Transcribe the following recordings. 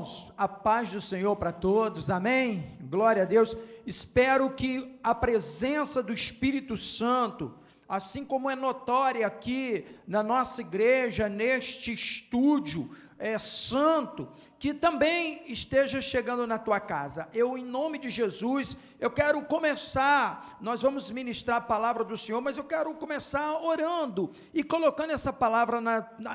irmãos, a paz do Senhor para todos, amém? Glória a Deus. Espero que a presença do Espírito Santo, assim como é notória aqui na nossa igreja, neste estúdio santo, que também esteja chegando na tua casa. Eu, em nome de Jesus, eu quero começar, nós vamos ministrar a palavra do Senhor, mas eu quero começar orando e colocando essa palavra,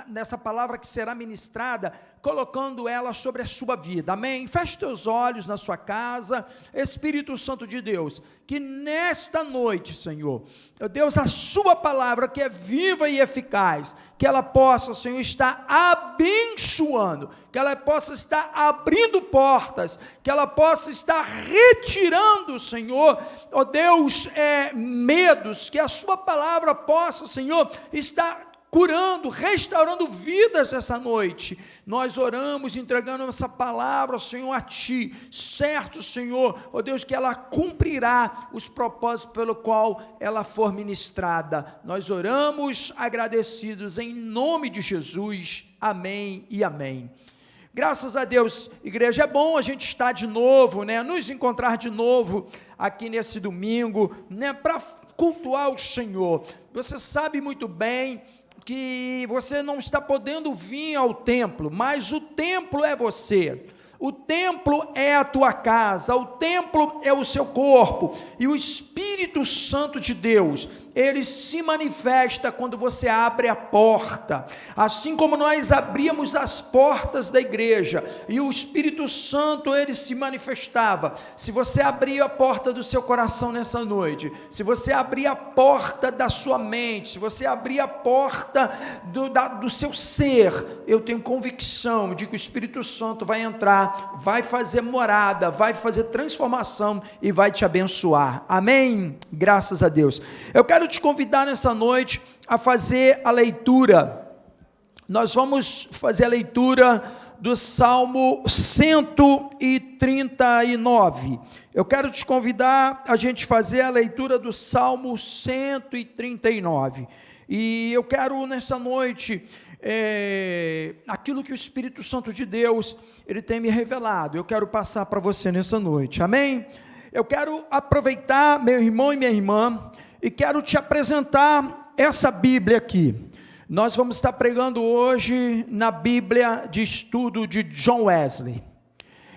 nessa palavra que será ministrada, colocando ela sobre a sua vida, amém? Feche teus olhos na sua casa, Espírito Santo de Deus, que nesta noite, Senhor, Deus, a sua palavra que é viva e eficaz, que ela possa, Senhor, estar abençoando, que ela possa estar abrindo portas, que ela possa estar retirando, Senhor, ó Deus, medos, que a sua palavra possa, Senhor, estar curando, restaurando vidas essa noite. Nós oramos, entregando essa palavra, Senhor, a Ti, certo, Senhor, ó Deus, que ela cumprirá os propósitos pelo qual ela for ministrada. Nós oramos agradecidos em nome de Jesus, amém e amém. Graças a Deus, igreja, é bom a gente estar de novo, nos encontrar de novo aqui nesse domingo, para cultuar o Senhor. Você sabe muito bem que você não está podendo vir ao templo, mas o templo é você. O templo é a tua casa, o templo é o seu corpo, e o Espírito Santo de Deus, ele se manifesta quando você abre a porta, assim como nós abríamos as portas da igreja, e o Espírito Santo, ele se manifestava. Se você abrir a porta do seu coração nessa noite, se você abrir a porta da sua mente, se você abrir a porta do seu ser, eu tenho convicção de que o Espírito Santo vai entrar, vai fazer morada, vai fazer transformação e vai te abençoar, amém? Graças a Deus. Eu quero te convidar nessa noite a fazer a leitura. Nós vamos fazer a leitura do Salmo 139. Eu quero te convidar a gente fazer a leitura do Salmo 139. E eu quero nessa noite aquilo que o Espírito Santo de Deus, ele tem me revelado, eu quero passar para você nessa noite, amém? Eu quero aproveitar, meu irmão e minha irmã, e quero te apresentar essa Bíblia aqui. Nós vamos estar pregando hoje na Bíblia de estudo de John Wesley.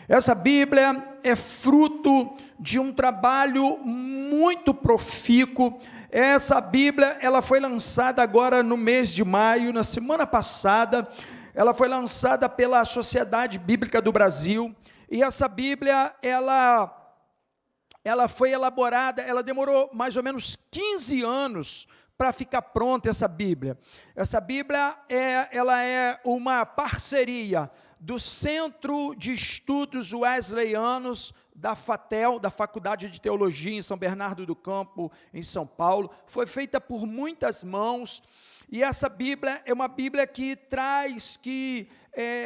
Essa Bíblia é fruto de um trabalho muito profícuo. Essa Bíblia, ela foi lançada agora no mês de maio, na semana passada, ela foi lançada pela Sociedade Bíblica do Brasil, e essa Bíblia, ela foi elaborada, ela demorou mais ou menos 15 anos para ficar pronta essa Bíblia. Essa Bíblia, ela é uma parceria do Centro de Estudos Wesleyanos, da FATEL, da Faculdade de Teologia em São Bernardo do Campo, em São Paulo. Foi feita por muitas mãos, e essa Bíblia é uma Bíblia que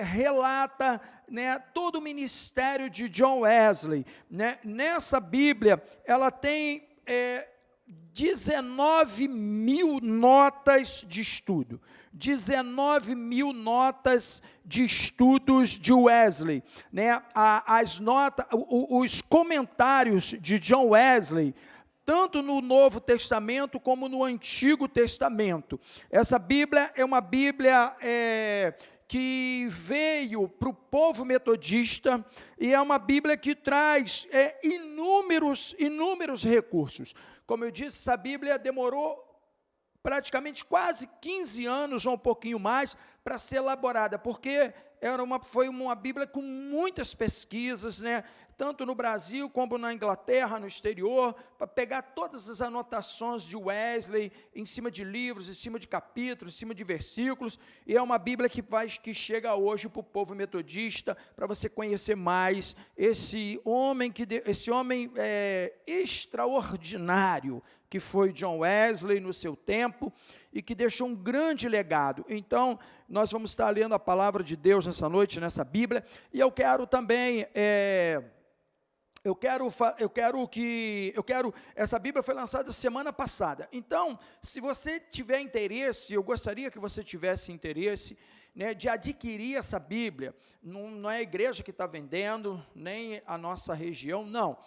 relata todo o ministério de John Wesley. Nessa Bíblia, ela tem 19 mil notas de estudo, 19 mil notas de estudos de Wesley, as notas, os comentários de John Wesley, tanto no Novo Testamento como no Antigo Testamento. Essa Bíblia é uma Bíblia que veio para o povo metodista, e é uma Bíblia que traz inúmeros recursos. Como eu disse, essa Bíblia demorou praticamente quase 15 anos, ou um pouquinho mais, para ser elaborada, porque foi uma Bíblia com muitas pesquisas, tanto no Brasil como na Inglaterra, no exterior, para pegar todas as anotações de Wesley, em cima de livros, em cima de capítulos, em cima de versículos, e é uma Bíblia que chega hoje para o povo metodista, para você conhecer mais esse homem extraordinário, que foi John Wesley no seu tempo, e que deixou um grande legado. Então, nós vamos estar lendo a palavra de Deus nessa noite, nessa Bíblia, e eu quero também essa Bíblia foi lançada semana passada. Então, se você tiver interesse, eu gostaria que você tivesse interesse, né, de adquirir essa Bíblia. Não é a igreja que está vendendo, nem a nossa região, não.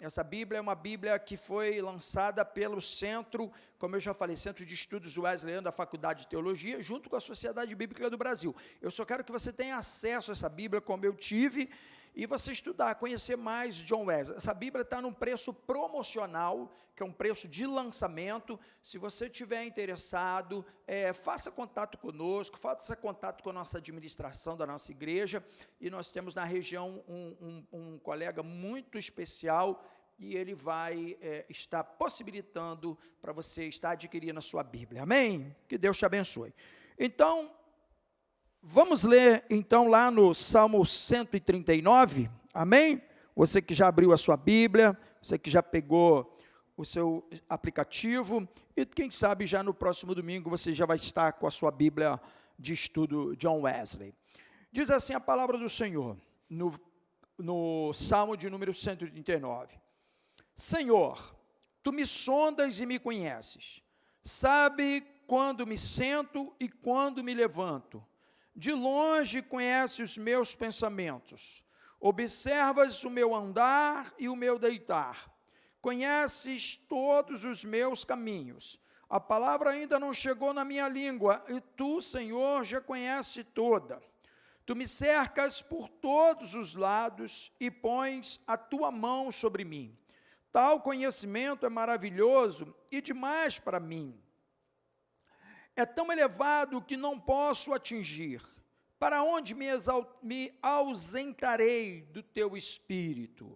Essa Bíblia é uma Bíblia que foi lançada pelo Centro, como eu já falei, Centro de Estudos Wesleyano da Faculdade de Teologia, junto com a Sociedade Bíblica do Brasil. Eu só quero que você tenha acesso a essa Bíblia, como eu tive, e você estudar, conhecer mais John Wesley. Essa Bíblia está num preço promocional, que é um preço de lançamento. Se você estiver interessado, faça contato conosco, faça contato com a nossa administração da nossa igreja, e nós temos na região um colega muito especial, e ele vai estar possibilitando para você estar adquirindo a sua Bíblia. Amém? Que Deus te abençoe. Então, vamos ler, então, lá no Salmo 139, amém? Você que já abriu a sua Bíblia, você que já pegou o seu aplicativo, e quem sabe já no próximo domingo você já vai estar com a sua Bíblia de estudo John Wesley. Diz assim a palavra do Senhor, no Salmo de número 139. Senhor, tu me sondas e me conheces, sabe quando me sento e quando me levanto. De longe conhece os meus pensamentos, observas o meu andar e o meu deitar, conheces todos os meus caminhos. A palavra ainda não chegou na minha língua, e tu, Senhor, já conheces toda. Tu me cercas por todos os lados e pões a tua mão sobre mim. Tal conhecimento é maravilhoso e demais para mim. É tão elevado que não posso atingir. Para onde me ausentarei do teu espírito?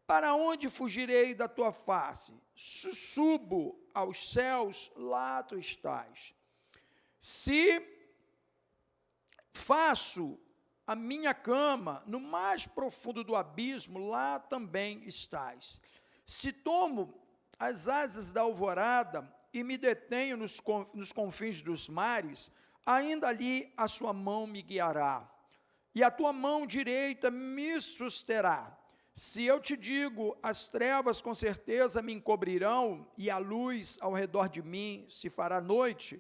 Para onde fugirei da tua face? Se subo aos céus, lá tu estás. Se faço a minha cama no mais profundo do abismo, lá também estás. Se tomo as asas da alvorada e me detenho nos confins dos mares, ainda ali a sua mão me guiará, e a tua mão direita me susterá. Se eu te digo, as trevas com certeza me encobrirão, e a luz ao redor de mim se fará noite,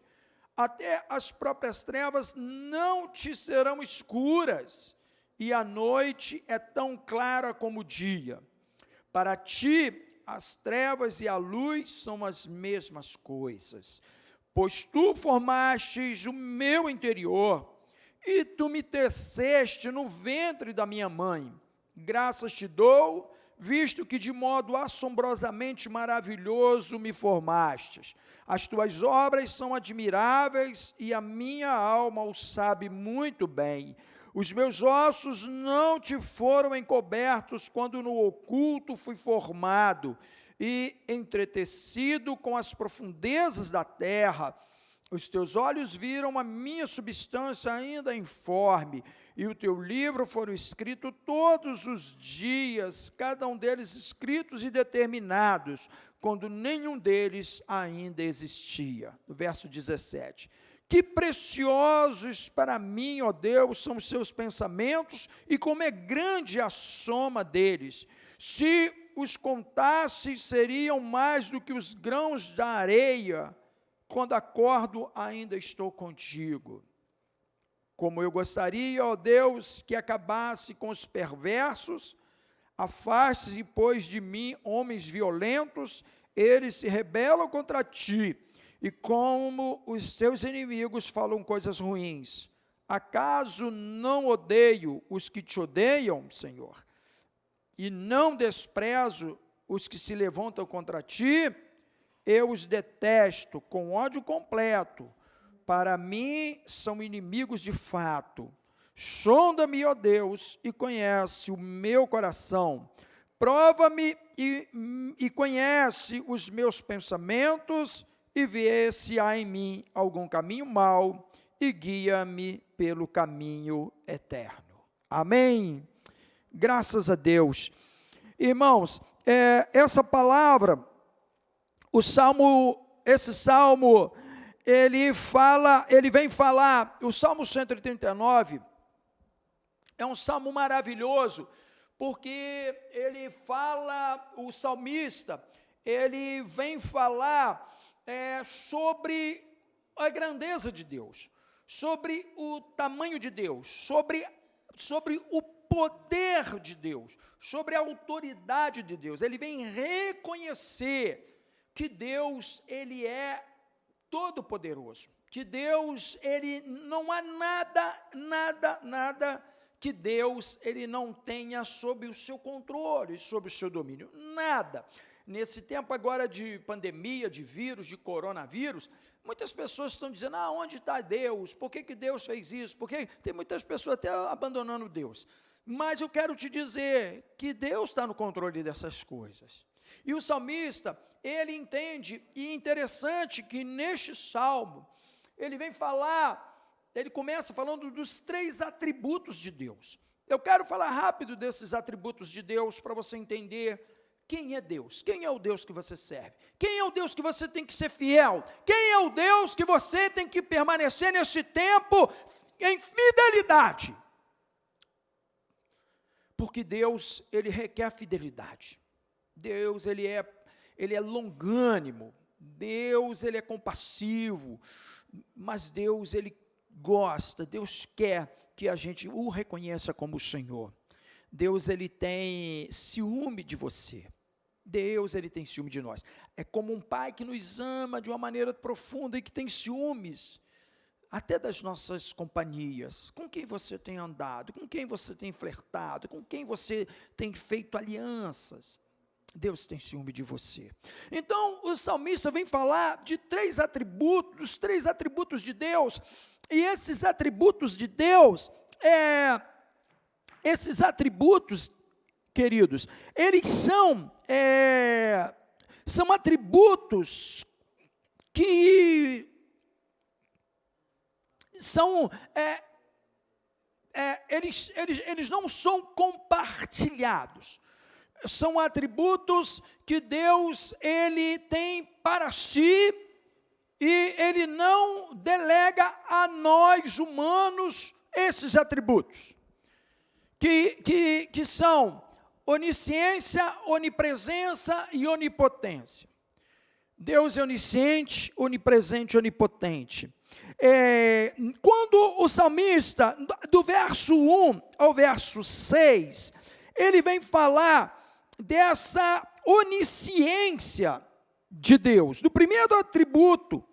até as próprias trevas não te serão escuras, e a noite é tão clara como o dia. Para ti, as trevas e a luz são as mesmas coisas, pois tu formastes o meu interior, e tu me teceste no ventre da minha mãe. Graças te dou, visto que de modo assombrosamente maravilhoso me formastes. As tuas obras são admiráveis, e a minha alma o sabe muito bem. Os meus ossos não te foram encobertos quando no oculto fui formado e entretecido com as profundezas da terra. Os teus olhos viram a minha substância ainda informe, e o teu livro foram escritos todos os dias, cada um deles escritos e determinados, quando nenhum deles ainda existia. No verso 17. Que preciosos para mim, ó Deus, são os seus pensamentos, e como é grande a soma deles. Se os contasse, seriam mais do que os grãos da areia. Quando acordo, ainda estou contigo. Como eu gostaria, ó Deus, que acabasse com os perversos, afaste-se, pois, de mim homens violentos, eles se rebelam contra ti, e como os teus inimigos falam coisas ruins. Acaso não odeio os que te odeiam, Senhor? E não desprezo os que se levantam contra ti? Eu os detesto com ódio completo. Para mim são inimigos de fato. Sonda-me, ó Deus, e conhece o meu coração. Prova-me e conhece os meus pensamentos, e vê se há em mim algum caminho mau, e guia-me pelo caminho eterno. Amém? Graças a Deus. Irmãos, essa palavra, esse salmo, ele vem falar, o Salmo 139, é um salmo maravilhoso, porque ele fala, o salmista, ele vem falar sobre a grandeza de Deus, sobre o tamanho de Deus, sobre o poder de Deus, sobre a autoridade de Deus. Ele vem reconhecer que Deus, ele é todo poderoso, que Deus, ele não há nada que Deus, ele não tenha sob o seu controle, sob o seu domínio, nada. Nesse tempo agora de pandemia, de vírus, de coronavírus, muitas pessoas estão dizendo, onde está Deus? Por que Deus fez isso? Porque tem muitas pessoas até abandonando Deus. Mas eu quero te dizer que Deus está no controle dessas coisas. E o salmista, ele entende, e é interessante que neste salmo, ele vem falar, ele começa falando dos 3 atributos de Deus. Eu quero falar rápido desses atributos de Deus, para você entender quem é Deus, quem é o Deus que você serve, quem é o Deus que você tem que ser fiel, quem é o Deus que você tem que permanecer nesse tempo em fidelidade. Porque Deus, ele requer fidelidade. Deus, ele é longânimo. Deus, ele é compassivo. Mas Deus, ele gosta, Deus quer que a gente o reconheça como o Senhor. Deus, ele tem ciúme de você. Deus, ele tem ciúme de nós. É como um pai que nos ama de uma maneira profunda e que tem ciúmes até das nossas companhias, com quem você tem andado, com quem você tem flertado, com quem você tem feito alianças. Deus tem ciúme de você. Então, o salmista vem falar de 3 atributos, 3 atributos de Deus, e esses atributos de Deus, esses atributos, queridos, eles são atributos que são, eles não são compartilhados, são atributos que Deus, ele tem para si, e ele não delega a nós humanos esses atributos, que são onisciência, onipresença e onipotência. Deus é onisciente, onipresente e onipotente. Quando o salmista, do verso 1 ao verso 6, ele vem falar dessa onisciência de Deus, do primeiro atributo,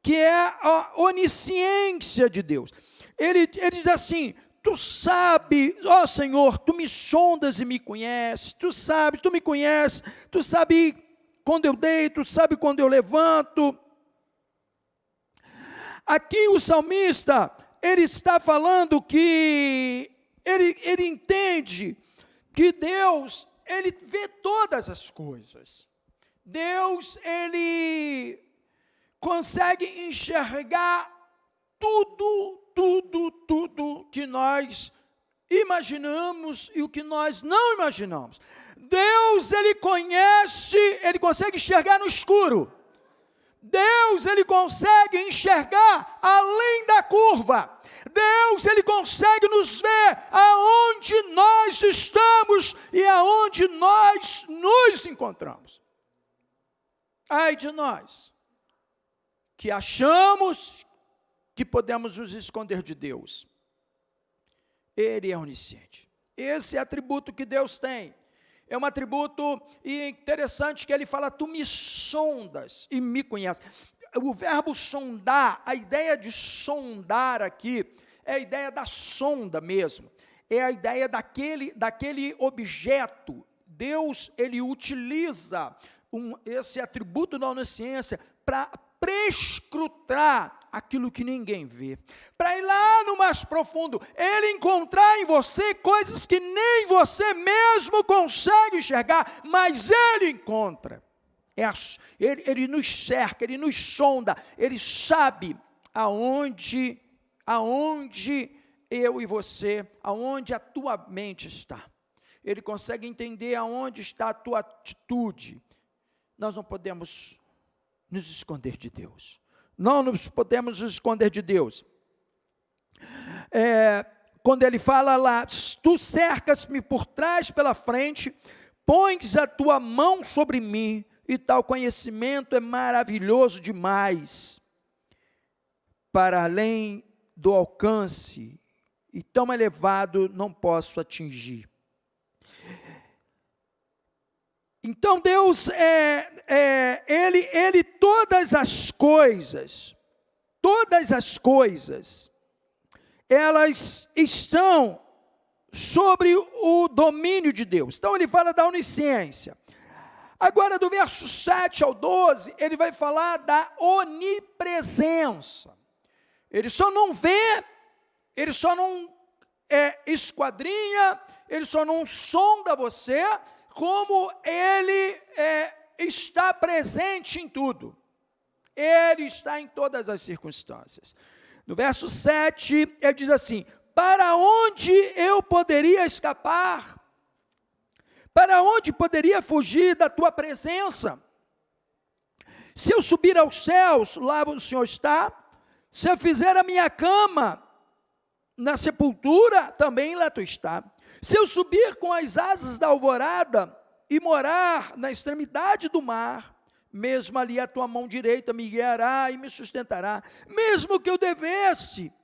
que é a onisciência de Deus. Ele diz assim: tu sabe, ó Senhor, tu me sondas e me conheces, tu me conheces, tu sabe quando eu deito, tu sabe quando eu levanto. Aqui o salmista, ele está falando que ele entende que Deus, ele vê todas as coisas. Deus, ele consegue enxergar tudo que nós imaginamos e o que nós não imaginamos. Deus, ele conhece, ele consegue enxergar no escuro. Deus, ele consegue enxergar além da curva. Deus, ele consegue nos ver aonde nós estamos e aonde nós nos encontramos. Ai de nós, que achamos que podemos nos esconder de Deus. Ele é onisciente. Esse é atributo que Deus tem. É um atributo interessante que ele fala, tu me sondas e me conheces. O verbo sondar, a ideia de sondar aqui, é a ideia da sonda mesmo. É a ideia daquele objeto. Deus, ele utiliza esse atributo da onisciência para prescrutar aquilo que ninguém vê, para ir lá no mais profundo, ele encontrar em você coisas que nem você mesmo consegue enxergar, mas ele encontra. Ele nos cerca, ele nos sonda, ele sabe aonde eu e você, aonde a tua mente está. Ele consegue entender aonde está a tua atitude. Nós não podemos nos esconder de Deus. Não nos podemos nos esconder de Deus. quando ele fala lá, tu cercas-me por trás, pela frente, pões a tua mão sobre mim, e tal conhecimento é maravilhoso demais, para além do alcance, e tão elevado não posso atingir. Então Deus, Ele todas as coisas, elas estão sobre o domínio de Deus. Então ele fala da onisciência. Agora do verso 7 ao 12, ele vai falar da onipresença. Ele só não vê, ele só não esquadrinha, ele só não sonda você, como ele está presente em tudo. Ele está em todas as circunstâncias. No verso 7, ele diz assim: para onde eu poderia escapar? Para onde poderia fugir da tua presença? Se eu subir aos céus, lá o Senhor está. Se eu fizer a minha cama na sepultura, também lá tu está. Se eu subir com as asas da alvorada e morar na extremidade do mar, mesmo ali a tua mão direita me guiará e me sustentará. Mesmo que eu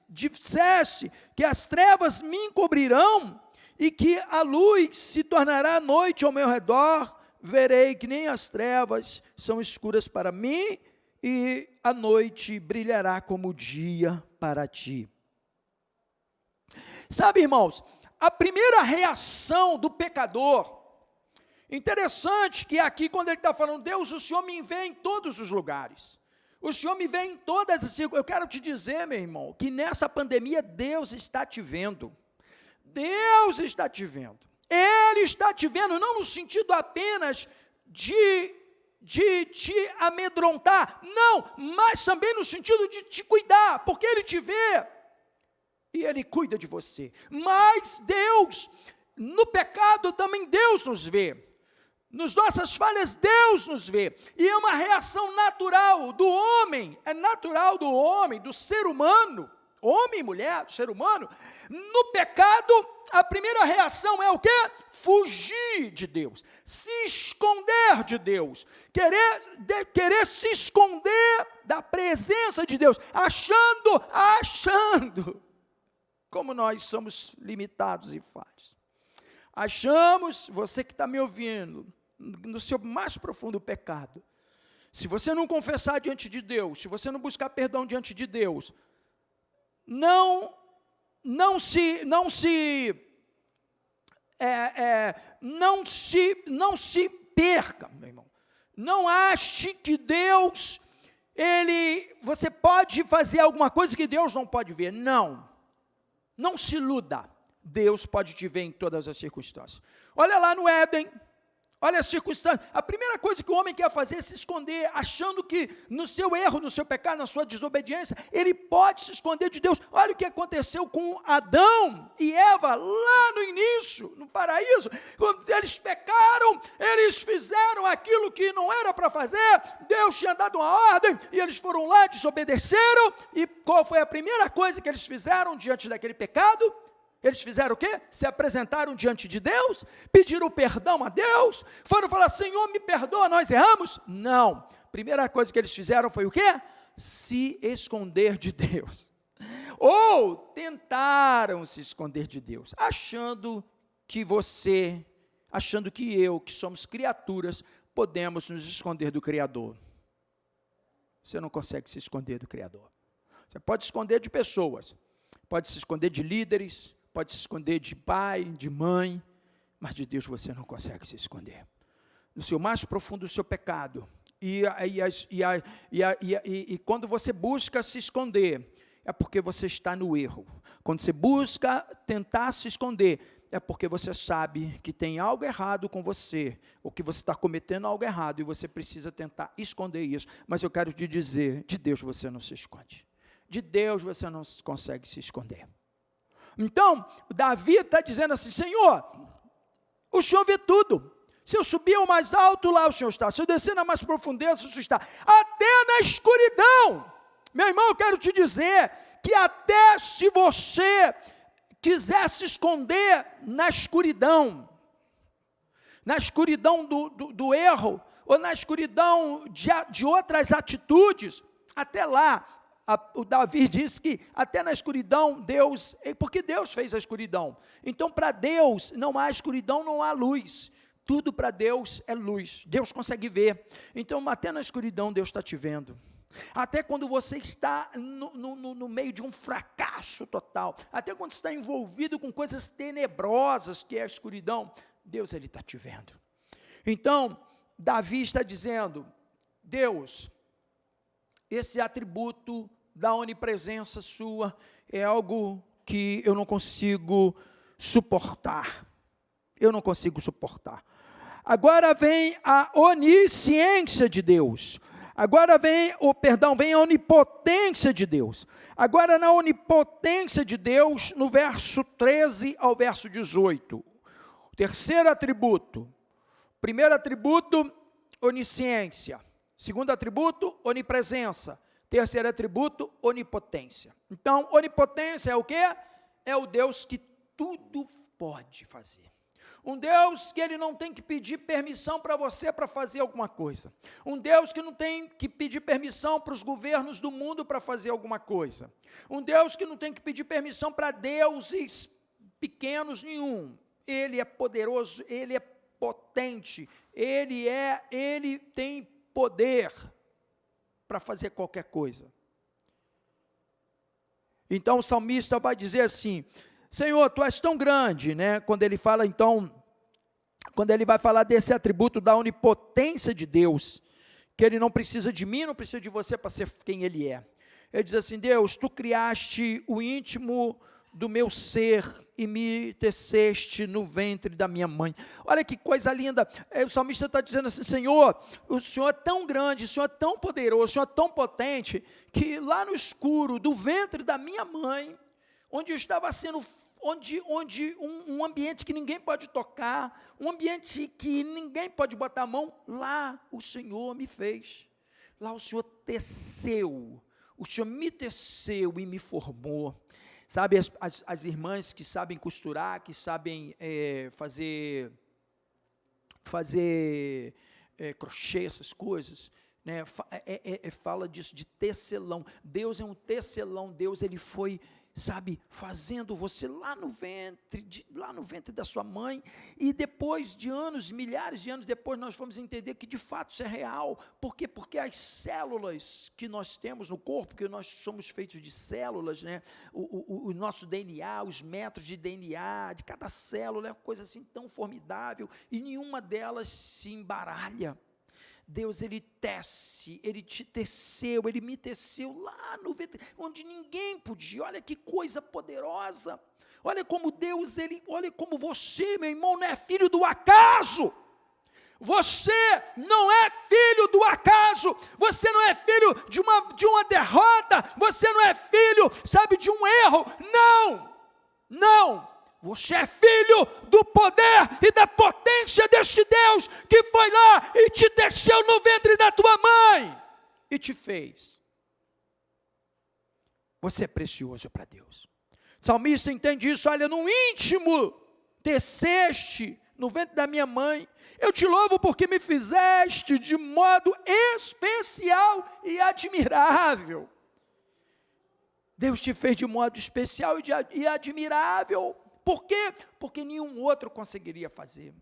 dissesse que as trevas me encobrirão e que a luz se tornará noite ao meu redor, verei que nem as trevas são escuras para mim e a noite brilhará como o dia para ti. Sabe, irmãos, a primeira reação do pecador, interessante que aqui quando ele está falando, Deus, o Senhor me vê em todos os lugares, o Senhor me vê em todas as circunstâncias. Eu quero te dizer, meu irmão, que nessa pandemia Deus está te vendo, Deus está te vendo, Ele está te vendo, não no sentido apenas de te amedrontar, não, mas também no sentido de te cuidar, porque Ele te vê, e Ele cuida de você. Mas Deus, no pecado também Deus nos vê, nas nossas falhas Deus nos vê, e é uma reação natural do homem, é natural do homem, do ser humano, homem e mulher, do ser humano, no pecado, a primeira reação é o quê? Fugir de Deus, se esconder de Deus, querer se esconder da presença de Deus, achando, como nós somos limitados e falhos, achamos, você que está me ouvindo, no seu mais profundo pecado, se você não confessar diante de Deus, se você não buscar perdão diante de Deus, não se perca, meu irmão. Não ache que Deus, você pode fazer alguma coisa que Deus não pode ver. Não se iluda. Deus pode te ver em todas as circunstâncias. Olha lá no Éden, olha a circunstância. A primeira coisa que o homem quer fazer é se esconder, achando que no seu erro, no seu pecado, na sua desobediência, ele pode se esconder de Deus. Olha o que aconteceu com Adão e Eva lá no início, no paraíso. Quando eles pecaram, eles fizeram aquilo que não era para fazer, Deus tinha dado uma ordem, e eles foram lá, desobedeceram, e qual foi a primeira coisa que eles fizeram diante daquele pecado? Eles fizeram o quê? Se apresentaram diante de Deus, pediram perdão a Deus, foram falar, Senhor, me perdoa, nós erramos? Não, primeira coisa que eles fizeram foi o quê? Se esconder de Deus, ou tentaram se esconder de Deus, achando que eu, que somos criaturas, podemos nos esconder do Criador. Você não consegue se esconder do Criador. Você pode se esconder de pessoas, pode se esconder de líderes, pode se esconder de pai, de mãe, mas de Deus você não consegue se esconder. No seu mais profundo do seu pecado, e quando você busca se esconder, é porque você está no erro. Quando você busca tentar se esconder, é porque você sabe que tem algo errado com você, ou que você está cometendo algo errado, e você precisa tentar esconder isso. Mas eu quero te dizer, de Deus você não se esconde. De Deus você não consegue se esconder. Então, Davi está dizendo assim, Senhor, o Senhor vê tudo. Se eu subir ao mais alto, lá o Senhor está. Se eu descer na mais profundeza, o Senhor está. Até na escuridão. Meu irmão, eu quero te dizer que até se você quiser se esconder na escuridão do erro, ou na escuridão de outras atitudes, até lá, o Davi diz que até na escuridão Deus, porque Deus fez a escuridão, então para Deus não há escuridão, não há luz, tudo para Deus é luz, Deus consegue ver, então até na escuridão Deus está te vendo, até quando você está no meio de um fracasso total, até quando você está envolvido com coisas tenebrosas, que é a escuridão, Deus ele está te vendo. Então, Davi está dizendo, Deus, esse atributo da onipresença sua é algo que eu não consigo suportar. Eu não consigo suportar. Agora vem a onisciência de Deus. Agora vem a onipotência de Deus. Agora na onipotência de Deus, no verso 13 ao verso 18. Terceiro atributo. Primeiro atributo, onisciência. Segundo atributo, onipresença. Terceiro atributo, onipotência. Então, onipotência é o quê? É o Deus que tudo pode fazer. Um Deus que ele não tem que pedir permissão para você para fazer alguma coisa. Um Deus que não tem que pedir permissão para os governos do mundo para fazer alguma coisa. Um Deus que não tem que pedir permissão para deuses pequenos nenhum. Ele é poderoso, ele é potente, ele tem poder para fazer qualquer coisa. Então o salmista vai dizer assim, Senhor, tu és tão grande, né? Quando ele fala então, quando ele vai falar desse atributo da onipotência de Deus, que ele não precisa de mim, não precisa de você para ser quem ele é. Ele diz assim, Deus, tu criaste o íntimo do meu ser e me teceste no ventre da minha mãe. Olha que coisa linda, o salmista está dizendo assim, Senhor, o Senhor é tão grande, o Senhor é tão poderoso, o Senhor é tão potente, que lá no escuro do ventre da minha mãe, onde eu estava sendo, um ambiente que ninguém pode tocar, um ambiente que ninguém pode botar a mão, lá o Senhor me fez, lá o Senhor teceu, o Senhor me teceu e me formou. Sabe, as irmãs que sabem costurar, que sabem fazer crochê, essas coisas, né, fala disso, de tecelão. Deus é um tecelão, Deus ele foi, sabe, fazendo você lá no ventre da sua mãe, e depois de anos, milhares de anos depois, nós vamos entender que de fato isso é real. Por quê? Porque as células que nós temos no corpo, que nós somos feitos de células, né? O nosso DNA, os metros de DNA, de cada célula, é uma coisa assim tão formidável, e nenhuma delas se embaralha. Deus ele tece, ele te teceu, ele me teceu lá no ventre, onde ninguém podia. Olha que coisa poderosa, olha como Deus, olha como você, meu irmão, não é filho do acaso, você não é filho do acaso, você não é filho de uma derrota, você não é filho, sabe, de um erro, não, você é filho do poder e da potência deste Deus, que foi lá e te desceu no ventre da tua mãe, e te fez. Você é precioso para Deus. O salmista entende isso, olha, no íntimo, teceste no ventre da minha mãe, eu te louvo porque me fizeste de modo especial e admirável. Deus te fez de modo especial e admirável. Por quê? Porque nenhum outro conseguiria fazer,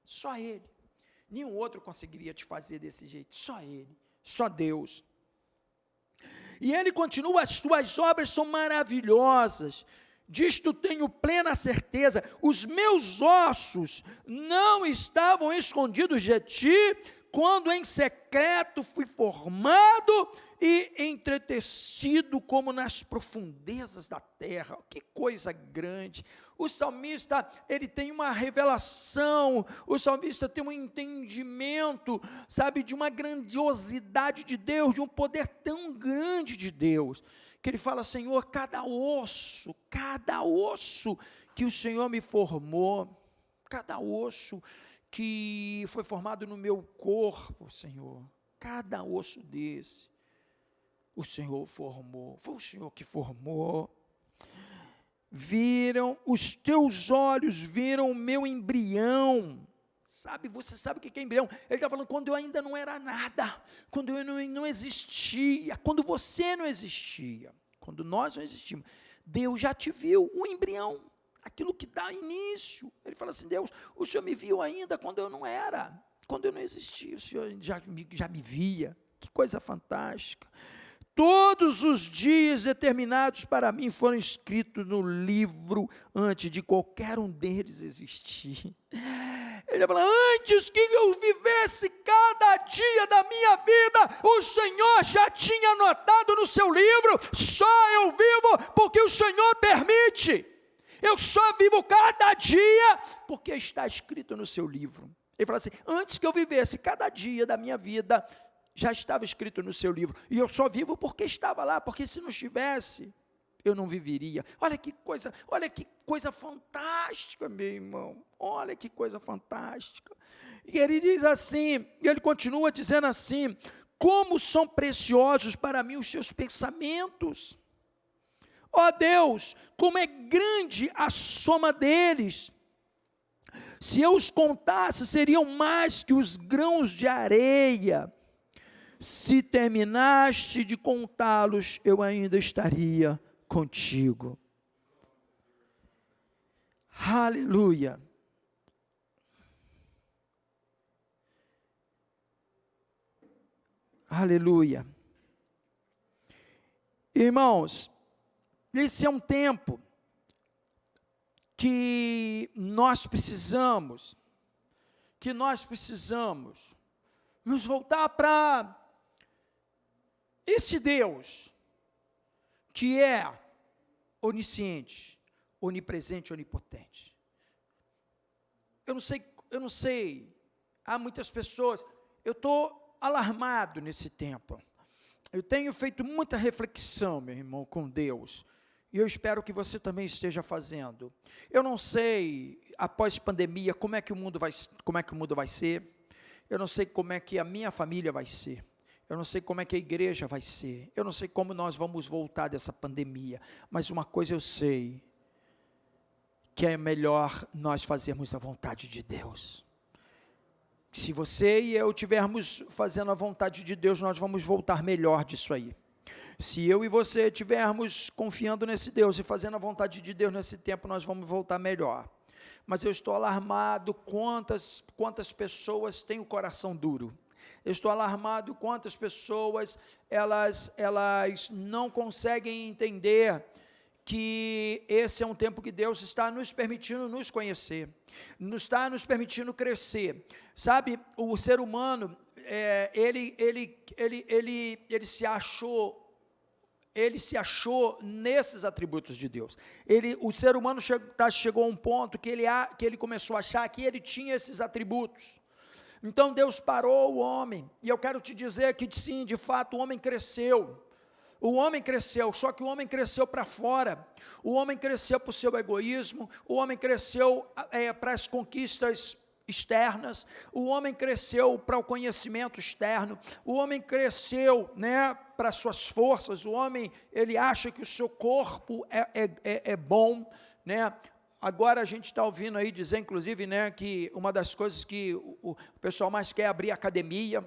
só Ele. Nenhum outro conseguiria te fazer desse jeito, só Ele, só Deus. E Ele continua, as tuas obras são maravilhosas, disto tenho plena certeza, os meus ossos não estavam escondidos de ti, quando em secreto fui formado e entretecido como nas profundezas da terra. Que coisa grande. O salmista, ele tem uma revelação, o salmista tem um entendimento, sabe, de uma grandiosidade de Deus, de um poder tão grande de Deus, que ele fala, Senhor, cada osso que o Senhor me formou, cada osso que foi formado no meu corpo, Senhor, cada osso desse, o Senhor formou, foi o Senhor que formou. os teus olhos viram o meu embrião. Sabe, você sabe o que é embrião? Ele está falando quando eu ainda não era nada, quando eu não existia, quando você não existia, quando nós não existimos. Deus já te viu, o embrião, aquilo que dá início. Ele fala assim, Deus, o Senhor me viu ainda quando eu não era, quando eu não existia, o Senhor já me via. Que coisa fantástica. Todos os dias determinados para mim foram escritos no livro antes de qualquer um deles existir. Ele fala, antes que eu vivesse cada dia da minha vida, o Senhor já tinha anotado no seu livro, só eu vivo porque o Senhor permite. Eu só vivo cada dia porque está escrito no seu livro. Ele fala assim, antes que eu vivesse cada dia da minha vida, já estava escrito no seu livro, e eu só vivo porque estava lá, porque se não estivesse, eu não viveria. Olha que coisa fantástica, meu irmão, olha que coisa fantástica. E ele diz assim, e ele continua dizendo assim, como são preciosos para mim os seus pensamentos, ó Deus, como é grande a soma deles, se eu os contasse, seriam mais que os grãos de areia. Se terminaste de contá-los, eu ainda estaria contigo. Aleluia. Aleluia. Irmãos, esse é um tempo que nós precisamos nos voltar para esse Deus, que é onisciente, onipresente, onipotente. Eu não sei, há muitas pessoas, eu estou alarmado nesse tempo, eu tenho feito muita reflexão, meu irmão, com Deus, e eu espero que você também esteja fazendo. Eu não sei, após pandemia, como é que o mundo vai ser, eu não sei como é que a minha família vai ser, eu não sei como é que a igreja vai ser, eu não sei como nós vamos voltar dessa pandemia, mas uma coisa eu sei, que é melhor nós fazermos a vontade de Deus. Se você e eu estivermos fazendo a vontade de Deus, nós vamos voltar melhor disso aí. Se eu e você estivermos confiando nesse Deus e fazendo a vontade de Deus nesse tempo, nós vamos voltar melhor. Mas eu estou alarmado quantas pessoas têm o coração duro. Eu estou alarmado quantas pessoas, elas não conseguem entender que esse é um tempo que Deus está nos permitindo nos conhecer, está nos permitindo crescer. Sabe, o ser humano, ele se achou nesses atributos de Deus. O ser humano chegou a um ponto que ele começou a achar que ele tinha esses atributos. Então Deus parou o homem, e eu quero te dizer que sim, de fato o homem cresceu, só que o homem cresceu para fora, o homem cresceu para o seu egoísmo, o homem cresceu para as conquistas externas, o homem cresceu para o conhecimento externo, o homem cresceu, para as suas forças, o homem, ele acha que o seu corpo é bom, Agora a gente está ouvindo aí dizer, inclusive, que uma das coisas que o pessoal mais quer é abrir academia.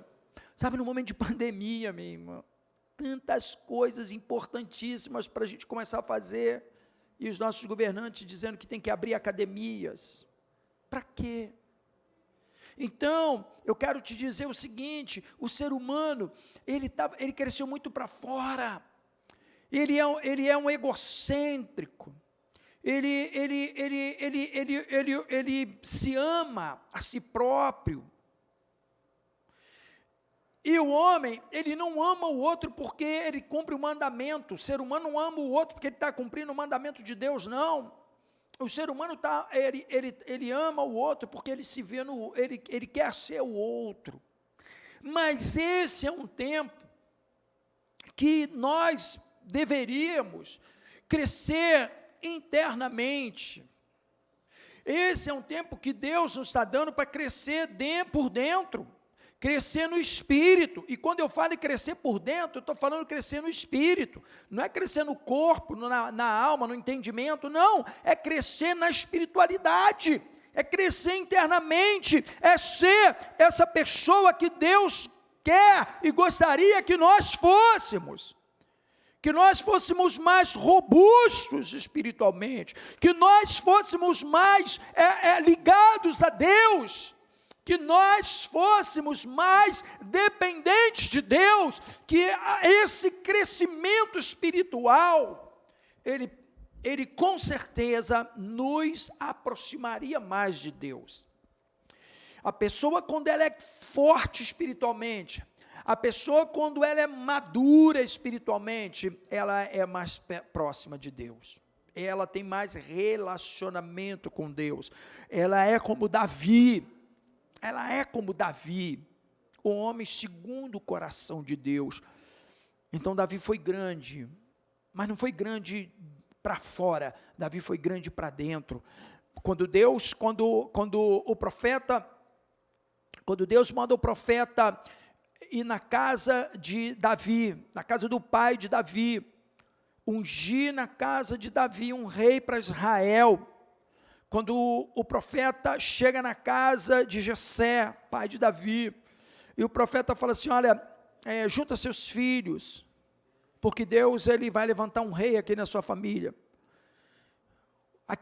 Sabe, no momento de pandemia, minha irmã, tantas coisas importantíssimas para a gente começar a fazer, e os nossos governantes dizendo que tem que abrir academias. Para quê? Então, eu quero te dizer o seguinte, o ser humano, ele cresceu muito para fora, ele é um egocêntrico, ele se ama a si próprio, e o homem, ele não ama o outro porque ele cumpre o mandamento. O ser humano não ama o outro porque ele está cumprindo o mandamento de Deus, não. O ser humano ele ama o outro porque ele se vê ele quer ser o outro. Mas esse é um tempo que nós deveríamos crescer internamente. Esse é um tempo que Deus nos está dando para crescer por dentro, crescer no espírito. E quando eu falo em crescer por dentro, eu estou falando crescer no espírito. Não é crescer no corpo, na alma, no entendimento, não. É crescer na espiritualidade. É crescer internamente. É ser essa pessoa que Deus quer e gostaria que nós fôssemos. Que nós fôssemos mais robustos espiritualmente, que nós fôssemos mais ligados a Deus, que nós fôssemos mais dependentes de Deus, que esse crescimento espiritual, ele com certeza nos aproximaria mais de Deus. A pessoa, quando ela é forte espiritualmente, a pessoa, quando ela é madura espiritualmente, ela é mais próxima de Deus. Ela tem mais relacionamento com Deus. Ela é como Davi. Ela é como Davi, o homem segundo o coração de Deus. Então, Davi foi grande, mas não foi grande para fora. Davi foi grande para dentro. Quando Deus manda o profeta ir na casa de Davi, na casa do pai de Davi, ungir na casa de Davi um rei para Israel. Quando o profeta chega na casa de Jessé, pai de Davi, e o profeta fala assim, olha, junta seus filhos, porque Deus ele vai levantar um rei aqui na sua família.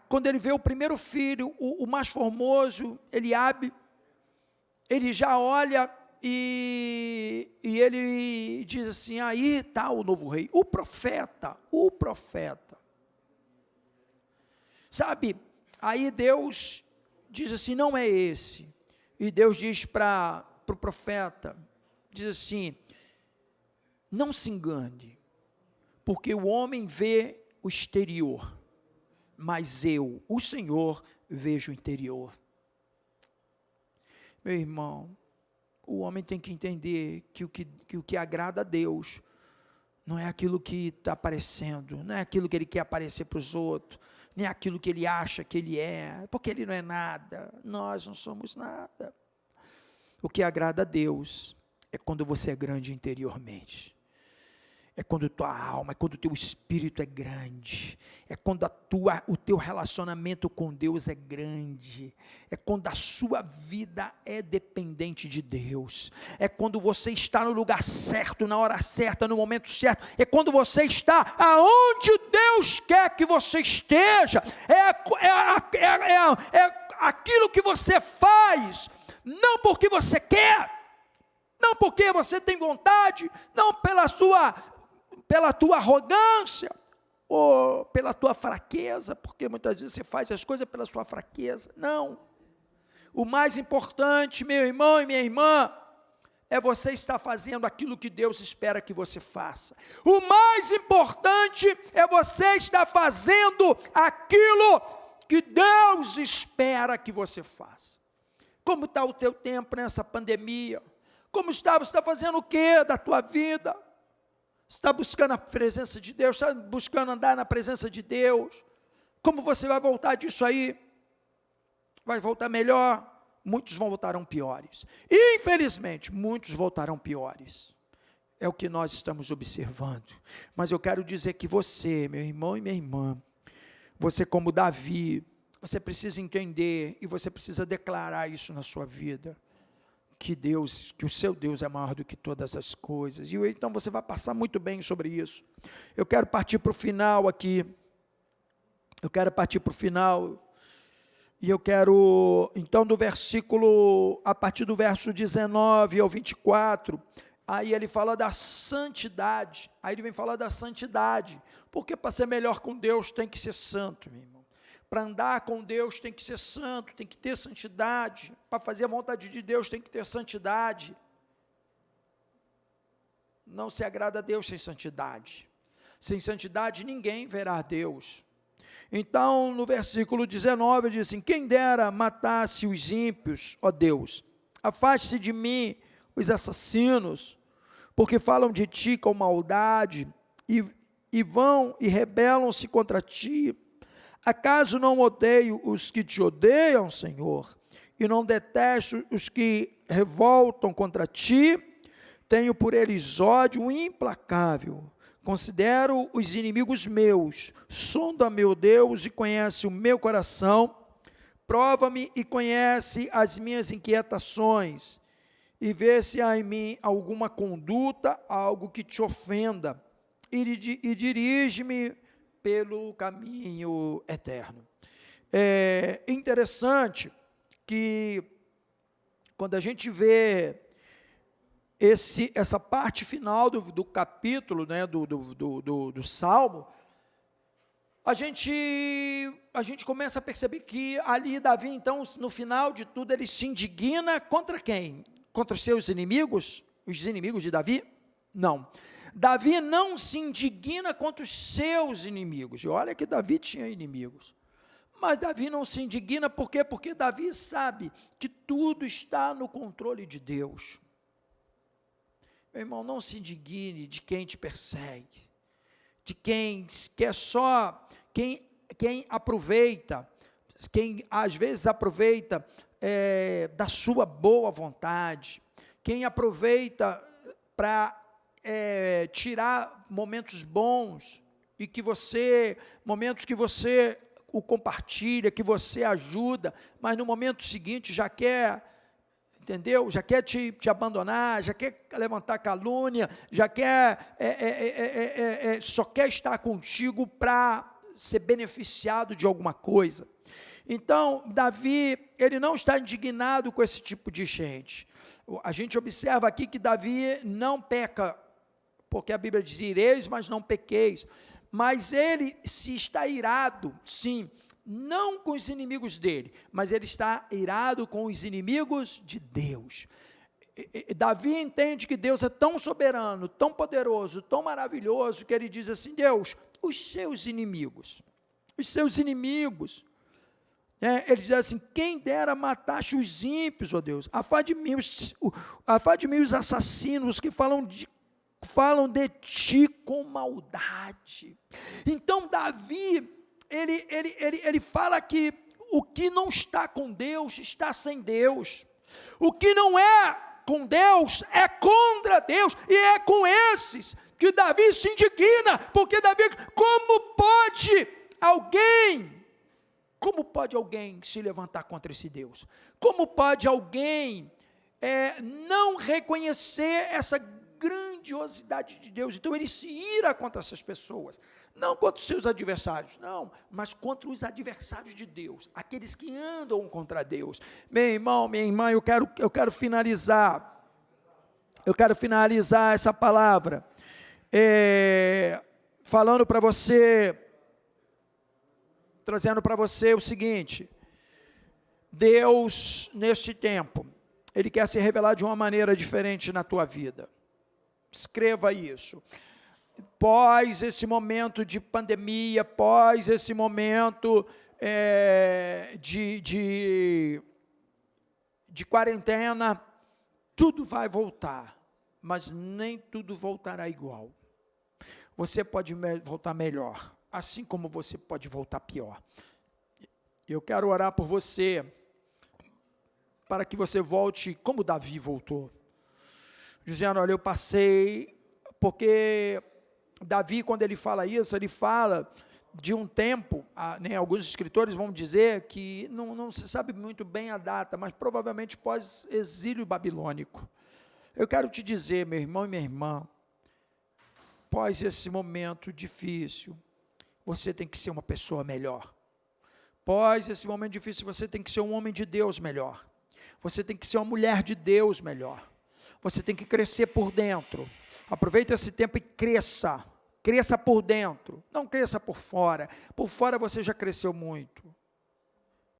Quando ele vê o primeiro filho, o mais formoso, Eliabe, ele já olha e ele diz assim, aí está o novo rei, o profeta, sabe, aí Deus diz assim, não é esse, e Deus diz para o profeta, diz assim, não se engane, porque o homem vê o exterior, mas eu, o Senhor, vejo o interior. Meu irmão, o homem tem que entender que o que agrada a Deus não é aquilo que está aparecendo, não é aquilo que ele quer aparecer para os outros, nem aquilo que ele acha que ele é, porque ele não é nada, nós não somos nada. O que agrada a Deus é quando você é grande interiormente, é quando tua alma, é quando o teu espírito é grande, é quando o teu relacionamento com Deus é grande, é quando a sua vida é dependente de Deus, é quando você está no lugar certo, na hora certa, no momento certo, é quando você está aonde Deus quer que você esteja, é aquilo que você faz, não porque você quer, não porque você tem vontade, não pela tua arrogância, ou pela tua fraqueza, porque muitas vezes você faz as coisas pela sua fraqueza, não, o mais importante, meu irmão e minha irmã, é você estar fazendo aquilo que Deus espera que você faça, o mais importante é você estar fazendo aquilo que Deus espera que você faça. Como está o teu tempo nessa pandemia? Como está? Você está fazendo o que da tua vida? Está buscando a presença de Deus, está buscando andar na presença de Deus. Como você vai voltar disso aí? Vai voltar melhor? Muitos voltarão piores. Infelizmente, muitos voltarão piores. É o que nós estamos observando. Mas eu quero dizer que você, meu irmão e minha irmã, você como Davi, você precisa entender e você precisa declarar isso na sua vida. Que o seu Deus é maior do que todas as coisas, e então você vai passar muito bem sobre isso. Eu quero partir para o final aqui, e eu quero, então a partir do verso 19 ao 24, aí ele fala da santidade, porque para ser melhor com Deus tem que ser santo, meu irmão. Para andar com Deus tem que ser santo, tem que ter santidade. Para fazer a vontade de Deus tem que ter santidade. Não se agrada a Deus sem santidade. Sem santidade ninguém verá a Deus. Então, no versículo 19, diz assim, quem dera matasse os ímpios, ó Deus, afaste-se de mim os assassinos, porque falam de ti com maldade, e vão e rebelam-se contra ti. Acaso não odeio os que te odeiam, Senhor, e não detesto os que revoltam contra ti. Tenho por eles ódio implacável. Considero os inimigos meus. Sonda, meu Deus, e conhece o meu coração. Prova-me e conhece as minhas inquietações. E vê se há em mim alguma conduta, algo que te ofenda. E dirige-me pelo caminho eterno. É interessante que quando a gente vê essa parte final do capítulo, né, do Salmo, a gente começa a perceber que ali Davi, então, no final de tudo, ele se indigna contra quem? Contra os seus inimigos? Os inimigos de Davi? Não. Davi não se indigna contra os seus inimigos. E olha que Davi tinha inimigos. Mas Davi não se indigna, por quê? Porque Davi sabe que tudo está no controle de Deus. Meu irmão, não se indigne de quem te persegue, de quem quer só, quem aproveita, quem às vezes aproveita da sua boa vontade, quem aproveita para tirar momentos bons, e momentos que você o compartilha, que você ajuda, mas no momento seguinte já quer, entendeu? Já quer te abandonar, já quer levantar calúnia, já quer, só quer estar contigo para ser beneficiado de alguma coisa. Então, Davi, ele não está indignado com esse tipo de gente. A gente observa aqui que Davi não peca, porque a Bíblia diz, ireis, mas não pequeis. Mas ele se está irado, sim, não com os inimigos dele, mas ele está irado com os inimigos de Deus. Davi entende que Deus é tão soberano, tão poderoso, tão maravilhoso, que ele diz assim, Deus, os seus inimigos, ele diz assim, quem dera mataste os ímpios, ó Deus, afaste de mim os assassinos, que falam de ti com maldade. Então Davi, ele fala que o que não está com Deus, está sem Deus. O que não é com Deus, é contra Deus, e é com esses que Davi se indigna, porque Davi, como pode alguém se levantar contra esse Deus? Como pode alguém não reconhecer essa grandiosidade de Deus? Então ele se ira contra essas pessoas, não contra os seus adversários, não, mas contra os adversários de Deus, aqueles que andam contra Deus. Meu irmão, minha irmã, eu quero finalizar essa palavra, falando para você, trazendo para você o seguinte: Deus, neste tempo, Ele quer se revelar de uma maneira diferente na tua vida. Escreva isso. Pós esse momento de pandemia, pós esse momento de quarentena, tudo vai voltar, mas nem tudo voltará igual. Você pode voltar melhor, assim como você pode voltar pior. Eu quero orar por você, para que você volte como Davi voltou, dizendo, olha, eu passei, porque Davi, quando ele fala isso, ele fala de um tempo, né, alguns escritores vão dizer que, não se sabe muito bem a data, mas provavelmente pós-exílio babilônico. Eu quero te dizer, meu irmão e minha irmã, pós esse momento difícil, você tem que ser uma pessoa melhor. Pós esse momento difícil, você tem que ser um homem de Deus melhor. Você tem que ser uma mulher de Deus melhor. Você tem que crescer por dentro. Aproveita esse tempo e cresça. Cresça por dentro, não cresça por fora. Por fora você já cresceu muito.